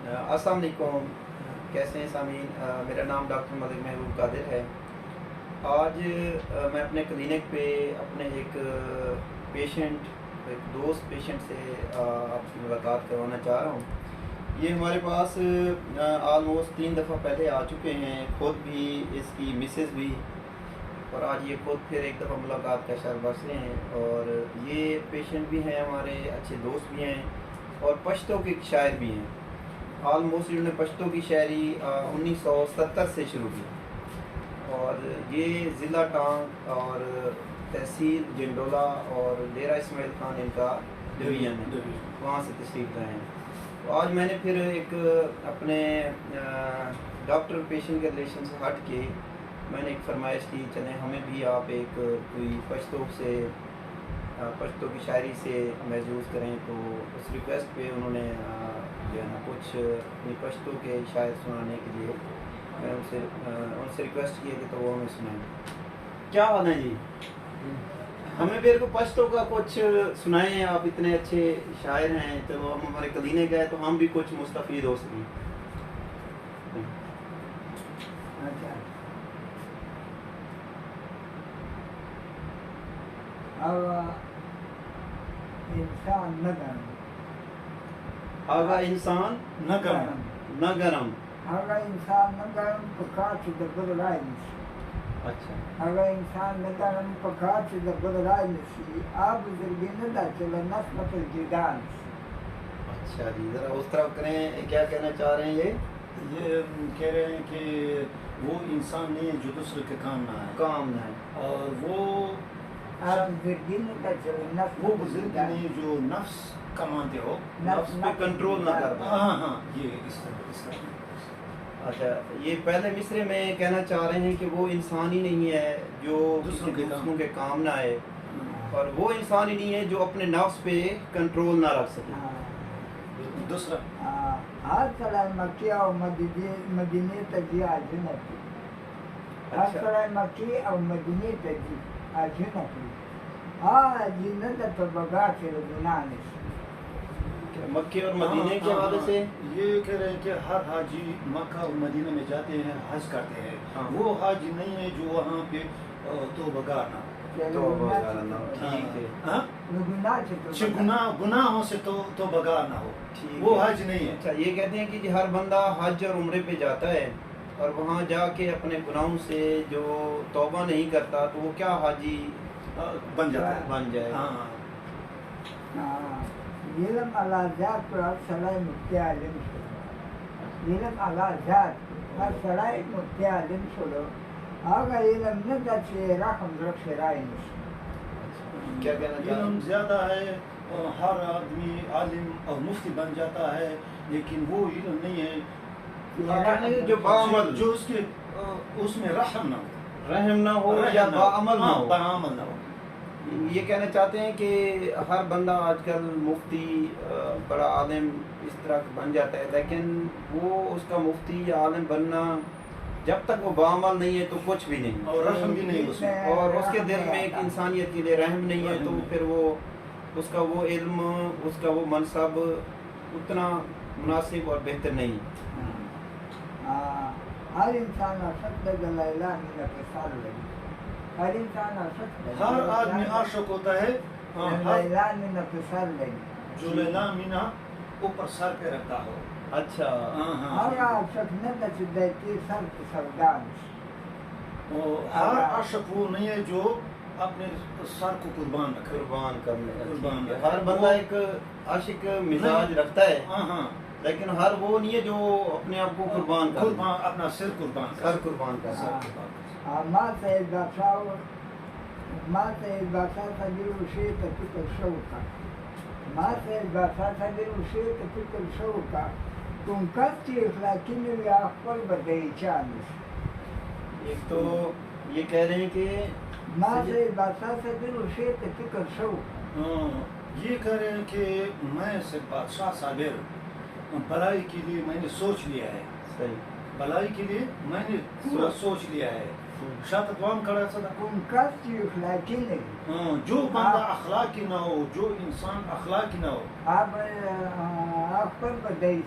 السلام علیکم، کیسے ہیں سامعین؟ میرا نام ڈاکٹر ملک محبوب قادر ہے۔ آج میں اپنے کلینک پہ اپنے ایک دوست پیشنٹ سے آپ کی ملاقات کروانا چاہ رہا ہوں۔ یہ ہمارے پاس آلموسٹ 3 دفعہ پہلے آ چکے ہیں، خود بھی اس کی مسز بھی، اور آج یہ خود پھر ایک دفعہ ملاقات کا شرف بخش رہے ہیں۔ اور یہ پیشنٹ بھی ہیں، ہمارے اچھے دوست بھی ہیں اور پشتو کے شاعر بھی ہیں۔ آلموسٹ انہوں نے پشتو کی شاعری 1970 سے شروع کی، اور یہ ضلع ٹانگ اور تحصیل جنڈولا اور ڈیرہ اسماعیل خان ان کا ڈویژن ہے، وہاں سے تشریف لائے ہیں۔ تو آج میں نے پھر ایک اپنے ڈاکٹر پیشنٹ کے ریلیشن سے ہٹ کے میں نے ایک فرمائش کی، چلیں ہمیں بھی آپ ایک کوئی پشتو کی شاعری سے محظوظ کریں۔ تو اس ریکویسٹ پہ انہوں نے جو ہے نا کچھ اپنی پشتو کے شاعر سنانے کے لیے میں ان سے ریکویسٹ کیا کہ تو وہ ہمیں سنائیں۔ کیا حال ہیں جی؟ ہمیں بھی کو پشتو کا کچھ سنائیں، آپ اتنے اچھے شاعر ہیں، چلو ہم ہمارے کلینے گئے تو ہم بھی کچھ مستفید ہو سکیں۔ آگا انسان نہ گرم نہ گرم، آگا انسان نہ گرم پکاچ در بدلائے نسی۔ اچھا، آگا انسان نہ گرم پکاچ در بدلائے نسی، آب زرگی نہ دا چلا نسمت الجیدان نسی۔ اچھا جی، ذرا اس طرح کریں، کیا کہنا چاہ رہے ہیں؟ یہ کہہ رہے ہیں کہ وہ انسان نہیں ہے جو دوسرے کے کام نہ آئے، کام نہ ہے، اور وہ آب زرگی نہ دا چلا نسمت وہ بزرگ نہیں جو نفس کماتے ہو، نفس پہ کنٹرول نہ کر پائے۔ ہاں یہ اس طرح۔ اچھا، یہ پہلے مصرے میں کہنا چاہ رہے ہیں کہ وہ انسان ہی نہیں ہے جو دوسروں کے کام نہ آئے، اور وہ انسان ہی نہیں ہے جو اپنے نفس پہ کنٹرول نہ رکھ سکے۔ دوسرا ہر طرح مکہ اور مدینے تجی آجنتی، ہر طرح مکہ اور مدینے تجی آجنتی، آجنت بگا کے گناہ نسی۔ مکے اور مدینے کے حوالے سے یہ کہہ رہے ہیں کہ ہر حاجی مکہ اور مدینہ میں جاتے ہیں، حج کرتے ہیں، وہ حاجی نہیں ہے جو وہاں پہ توبہ گار نہ ہو۔ ٹھیک ہے، گناہوں سے توبہ گار نہ ہو، وہ حج نہیں ہے۔ اچھا، یہ کہتے ہیں کہ جی ہر بندہ حج اور عمرے پہ جاتا ہے اور وہاں جا کے اپنے گناہوں سے جو توبہ نہیں کرتا تو وہ کیا حاجی بن جاتا ہے، بن جائے۔ علم علا ذات پر ہر سڑائے مفتی عالم شدو، علم علا ذات پر ہر سڑائے مفتی عالم شدو، آگا علم نہ سے رحم رکھ رائے نسی۔ کیا کہنا چاہ علم زیادہ ہے، ہر آدمی عالم اور مفتی بن جاتا ہے، لیکن وہ علم نہیں ہے جو باعمل، جو اس میں رحم رحم نہ ہو یا باعمل نہ ہو، باعمل نہ ہو۔ یہ کہنا چاہتے ہیں کہ ہر بندہ آج کل مفتی بڑا عالم اس طرح بن جاتا ہے، لیکن وہ اس کا مفتی یا عالم بننا جب تک وہ باعمل نہیں ہے تو کچھ بھی نہیں، اور رحم بھی نہیں اس میں، اور اس کے دل میں ایک انسانیت کے لیے رحم نہیں ہے، تو پھر وہ اس کا وہ علم، اس کا وہ منصب اتنا مناسب اور بہتر نہیں۔ ہر انسان عاشق لیلا من اتصال لگی، ہر انسان عاشق، ہر آدمی عاشق ہوتا ہے لیلا من اتصال لگی، جو لیلا مینا اوپر سر پہ رکھتا ہو۔ اچھا، ہر عاشق نہ دیتی سر کی سودان، ہر عاشق وہ نہیں ہے جو اپنے سر کو قربان رکھے، قربان کرنے، قربان رکھے۔ ہر بندہ ایک عاشق مزاج رکھتا ہے، ہاں، لیکن ہر وہ نہیں ہے جو اپنے آپ کو قربان کر، اپنا سر قربان کر، سر قربان کر سکتا۔ ماں سے باسا تبیر اسے تفکر شو کا، ماں سے باسا تبیر اسے تفکر شو کا، تم کچھ اخلاقی میں بھی اخبر بدئی چانس۔ ایک تو یہ کہہ رہے ہیں کہ ماں سے باسا تبیر اسے تفکر شو، یہ کہہ رہے ہیں کہ میں سے بادشاہ صابر بلائی کے لیے میں نے سوچ لیا ہے، صحیح، بلائی کے لیے میں نے پورا سوچ لیا ہے۔ شاید اتوام کڑا صدا تم کچھ اخلاقی نہیں، جو بندہ اخلاقی نہ ہو، جو انسان اخلاقی نہ ہو، آپ اخبر بدئی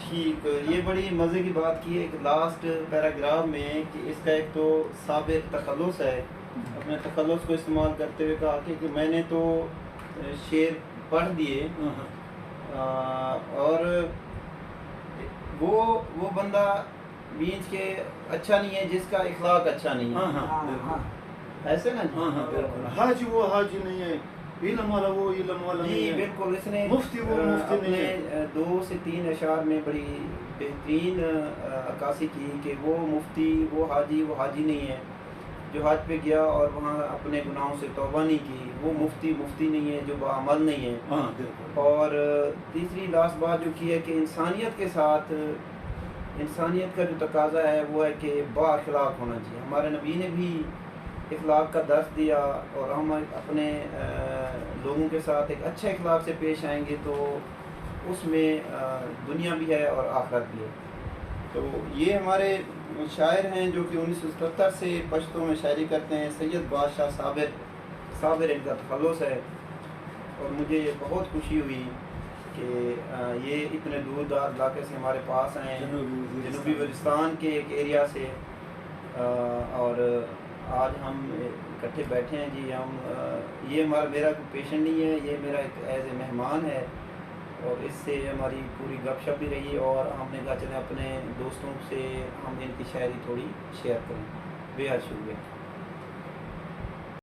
ٹھیک، یہ بڑی مزے کی بات کی ہے کہ لاسٹ پیراگراف میں کہ اس کا ایک تو سابق تخلص ہے، اپنے تخلص کو استعمال کرتے ہوئے کہا کہ میں نے تو شعر پڑھ دیے اور وہ بندہ مینس کے اچھا نہیں ہے جس کا اخلاق اچھا نہیں ہے، ہاں ہاں ایسے نا جی؟ بالکل، حاجی وہ حاجی نہیں ہے، علم والا وہ علم والا جی نہیں ہے، بالکل، اس نے مفتی وہ مفتی نہیں ہے۔ اپنے 2 سے 3 اشعار میں بڑی بہترین عکاسی کی کہ وہ مفتی وہ حاجی نہیں ہے جو حج پہ گیا اور وہاں اپنے گناہوں سے توبہ نہیں کی، وہ مفتی نہیں ہے جو باعمل نہیں ہے۔ ہاں بالکل۔ اور تیسری لاسٹ بات جو کی ہے کہ انسانیت کے ساتھ انسانیت کا جو تقاضا ہے وہ ہے کہ با اخلاق ہونا چاہیے۔ ہمارے نبی نے بھی اخلاق کا درس دیا اور ہم اپنے لوگوں کے ساتھ ایک اچھے اخلاق سے پیش آئیں گے تو اس میں دنیا بھی ہے اور آخرت بھی ہے۔ تو یہ ہمارے شاعر ہیں جو کہ 1977 سے پشتوں میں شاعری کرتے ہیں، سید بادشاہ صابر ان کا تخلص ہے، اور مجھے بہت خوشی ہوئی کہ یہ اتنے دور دراز علاقے سے ہمارے پاس آئے ہیں، جنوبی وزیرستان کے ایک ایریا سے، اور آج ہم اکٹھے بیٹھے ہیں جی۔ ہم یہ میرا کوئی پیشنٹ نہیں ہے، یہ میرا ایک ایز اے مہمان ہے، اور اس سے ہماری پوری گپ شپ بھی رہی، اور ہم نے کہا چلیں اپنے دوستوں سے ہم ان کی شاعری تھوڑی شیئر کریں۔ بے حد شکریہ۔